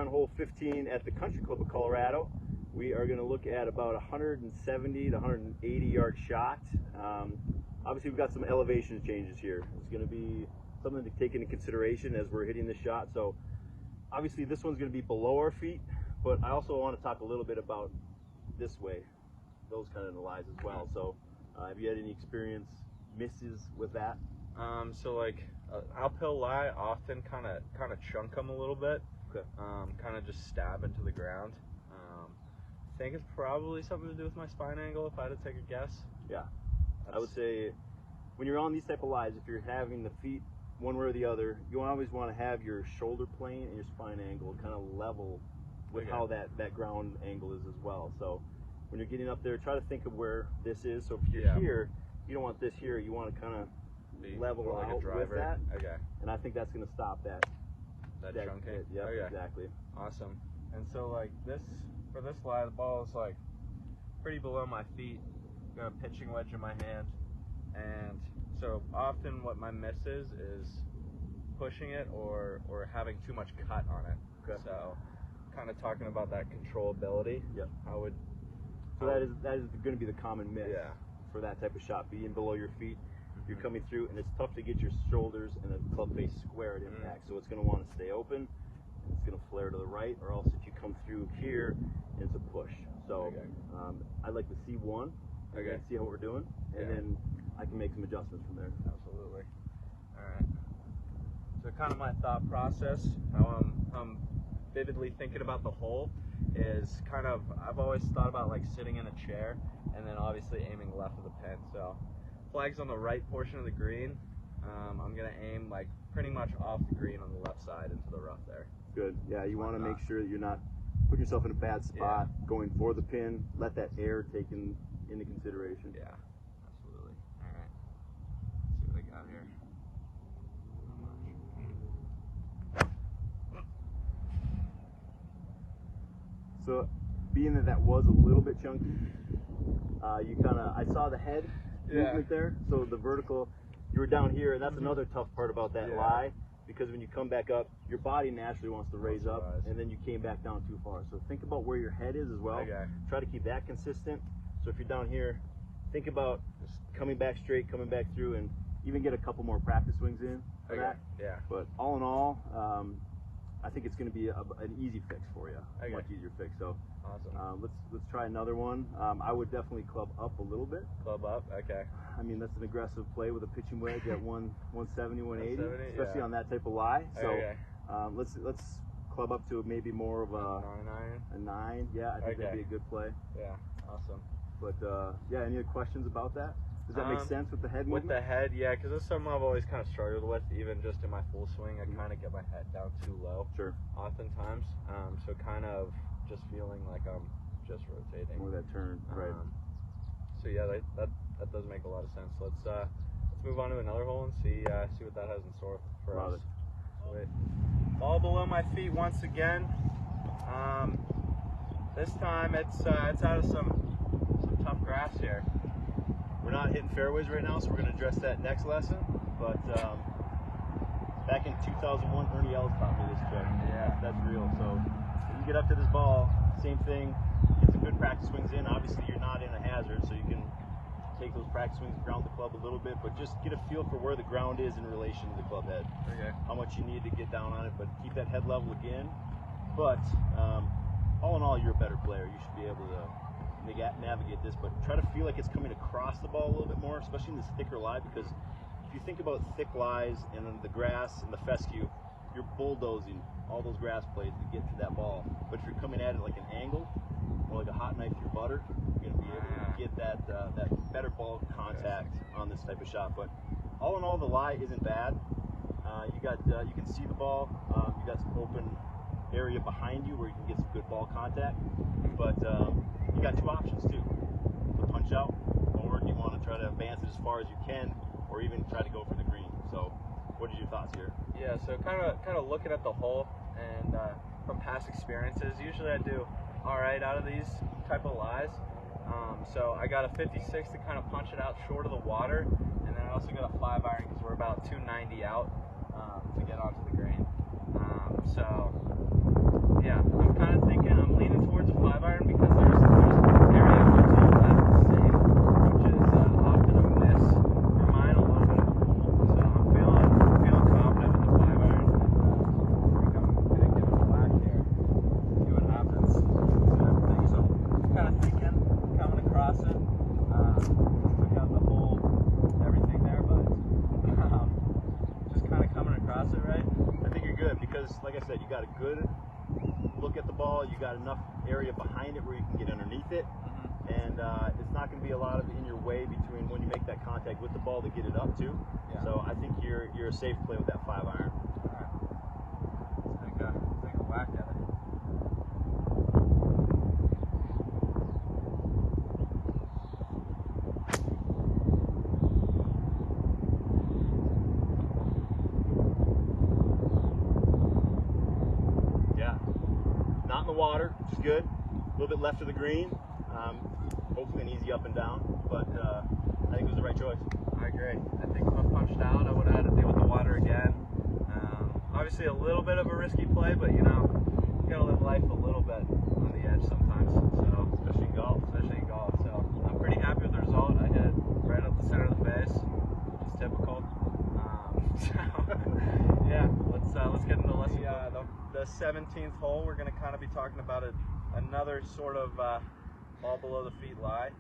on hole 15 at the Country Club of Colorado. We are going to look at about 170 to 180 yard shot. Obviously we've got some elevation changes here. It's going to be something to take into consideration as we're hitting the shot. So obviously this one's going to be below our feet, but I also want to talk a little bit about this way, those kind of lies as well. So have you had any experience misses with that? So like uphill lie, often kind of chunk them a little bit. Okay. Kind of just stab into the ground. I think it's probably something to do with my spine angle if I had to take a guess. Yeah. I would say when you're on these type of lies, if you're having the feet one way or the other, you always want to have your shoulder plane and your spine angle kind of level with how that ground angle is as well. So when you're getting up there, try to think of where this is. So if you're here, you don't want this here. You want to kind of level like out a driver. with that. Okay. And I think that's going to stop that chunking. Yeah, okay. Exactly. Awesome. And so like for this lie, the ball is like pretty below my feet. Got a pitching wedge in my hand, and so often what my miss is pushing it or having too much cut on it. Okay. So kind of talking about that controllability. Yep. That is going to be the common miss for that type of shot, being below your feet. You're coming through, and it's tough to get your shoulders and the club face square at impact. So it's going to want to stay open. It's going to flare to the right, or else if you come through here, it's a push. So I'd like to see one. Okay. See how we're doing, and then I can make some adjustments from there. Absolutely. All right. So kind of my thought process, how I'm vividly thinking about the hole is kind of, I've always thought about like sitting in a chair and then obviously aiming left of the pin. So flag's on the right portion of the green. I'm gonna aim like pretty much off the green on the left side into the rough there. Good. Yeah, you want to make sure that you're not putting yourself in a bad spot going for the pin. Let that air take into consideration. Yeah, absolutely. All right. Let's see what I got here. So, being that was a little bit chunky, I saw the head movement there. So the vertical, you were down here, and that's another tough part about that lie, because when you come back up, your body naturally wants to raise up, and then you came back down too far. So think about where your head is as well. Okay. Try to keep that consistent. So if you're down here, think about just coming back straight, coming back through, and even get a couple more practice swings in for that. Yeah. But all in all, I think it's going to be an easy fix for you, a much easier fix. So awesome. Let's try another one. I would definitely club up a little bit. Club up, okay. I mean, that's an aggressive play with a pitching wedge at 170, 180, especially on that type of lie. So let's club up to maybe more of a 9. Yeah, I think that'd be a good play. Yeah, awesome. But any other questions about that? Does that make sense with the head movement? With the head, yeah, because that's something I've always kind of struggled with. Even just in my full swing, I kind of get my head down too low. Sure. Oftentimes, so kind of just feeling like I'm just rotating. More that turn, right? So yeah, that does make a lot of sense. Let's move on to another hole and see what that has in store for us. Sweet. Ball below my feet once again. This time it's out of some tough grass here. We're not hitting fairways right now, so we're going to address that next lesson. But back in 2001, Ernie Els taught me this trick. Yeah, that's real. So when you get up to this ball, same thing. Get some good practice swings in. Obviously, you're not in a hazard, so you can take those practice swings, ground the club a little bit, but just get a feel for where the ground is in relation to the club head. Okay. How much you need to get down on it, but keep that head level again. But all in all, you're a better player. You should be able to navigate this, but try to feel like it's coming across the ball a little bit more, especially in this thicker lie, because if you think about thick lies and the grass and the fescue, you're bulldozing all those grass blades to get to that ball. But if you're coming at it like an angle, or like a hot knife through butter, you're going to be able to get that better ball contact on this type of shot. But all in all, the lie isn't bad. You can see the ball. You got some open area behind you where you can get some good ball contact. But you got two options too. The punch out, or do you want to try to advance it as far as you can, or even try to go for the green? So, what are your thoughts here? Yeah, so kind of looking at the hole, and from past experiences, usually I do all right out of these type of lies. So I got a 56 to kind of punch it out short of the water, and then I also got a 5-iron because we're about 290 out to get onto the green. So yeah, said, you got a good look at the ball. You got enough area behind it where you can get underneath it, and it's not going to be a lot of in your way between when you make that contact with the ball to get it up too. Yeah. So I think you're a safe play with that 5-iron. All right. Take a whack at it. Yeah. Not in the water, which is good. A little bit left of the green. Hopefully an easy up and down, but I think it was the right choice. I agree. I think if I punched down, I would have had to deal with the water again. Obviously a little bit of a risky play, but you know, you gotta live life a little bit on the edge sometimes. So Especially in golf. So I'm pretty happy with the result. I hit right up the center of the face. It's typical. Yeah, let's get into the lesson. The 17th hole, we're gonna kind of be talking about another sort of ball below the feet lie.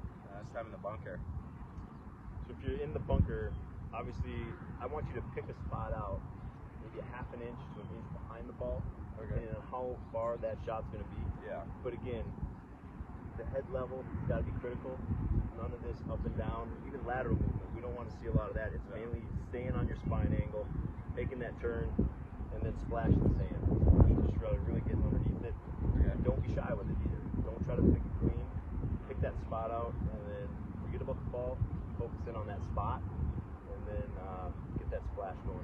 This time in the bunker. So if you're in the bunker, obviously I want you to pick a spot out, maybe a half an inch to an inch behind the ball, depending on how far that shot's going to be. Yeah. But again, the head level has got to be critical. None of this up and down, even lateral movement. We don't want to see a lot of that. It's mainly staying on your spine angle, making that turn, and then splashing the sand. Just really getting underneath it. Okay. Don't be shy with it either. Don't try to pick it clean. Pick that spot out, and then forget about the ball. Focus in on that spot, and then get that splash going.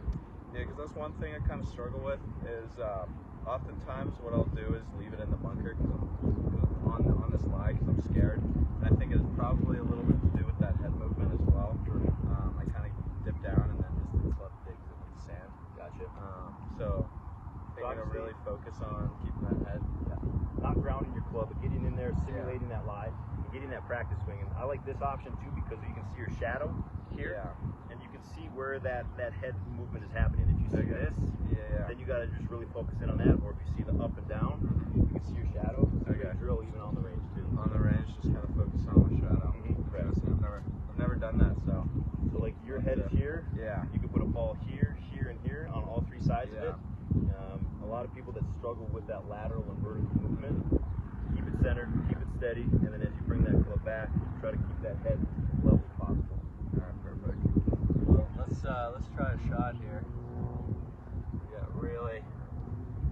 Yeah, because that's one thing I kind of struggle with is oftentimes what I'll do is leave it in the bunker on this lie because I'm scared. And I think it's probably a little bit to do with that head movement as well. I kind of dip down and then just the club digs into the sand. Gotcha. So I think I'm gonna really focus on keeping that head. Not grounding your club, but getting in there, simulating that lie, and getting that practice swing. And I like this option too because you can see your shadow here, and you can see where that head movement is happening. If you see this, then you got to just really focus in on that. Or if you see the up and down, you can see your shadow. So you can drill even on the range too. On the range, just kind of focus on my shadow. Correct. I've never done that, so. So like your head is here. Yeah. You can put a ball here, here, and here on all three sides of it. A lot of people that struggle with that lateral and vertical movement, keep it centered, keep it steady, and then as you bring that club back, try to keep that head as level as possible. All right, perfect. Well, let's try a shot here. Yeah, really.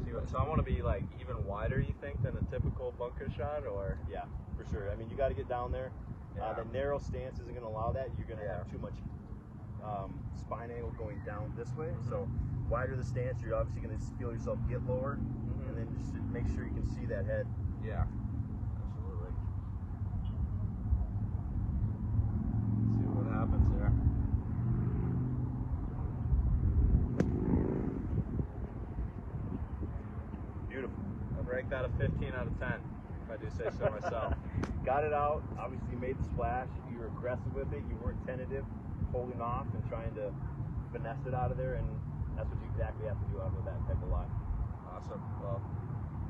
See what? So I want to be like even wider, you think, than a typical bunker shot, or? Yeah, for sure. I mean, you got to get down there. The narrow stance isn't going to allow that. You're going to have too much spine angle going down this way. So wider the stance, you're obviously going to feel yourself get lower, and then just make sure you can see that head. Yeah, absolutely. See what happens there. Beautiful. I'd rank that a 15 out of 10, if I do say so myself. Got it out. Obviously, you made the splash. You were aggressive with it. You weren't tentative, holding off and trying to finesse it out of there, and that's what you exactly have to do out with that type of lie. Awesome. Well,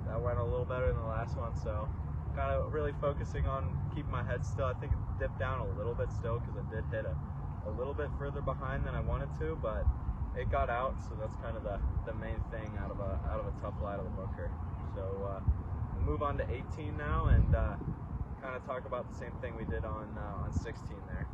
that went a little better than the last one, so kind of really focusing on keeping my head still. I think it dipped down a little bit still because I did hit a little bit further behind than I wanted to, but it got out, so that's kind of the main thing out of a tough lie to the bunker. So we'll move on to 18 now and kind of talk about the same thing we did on 16 there.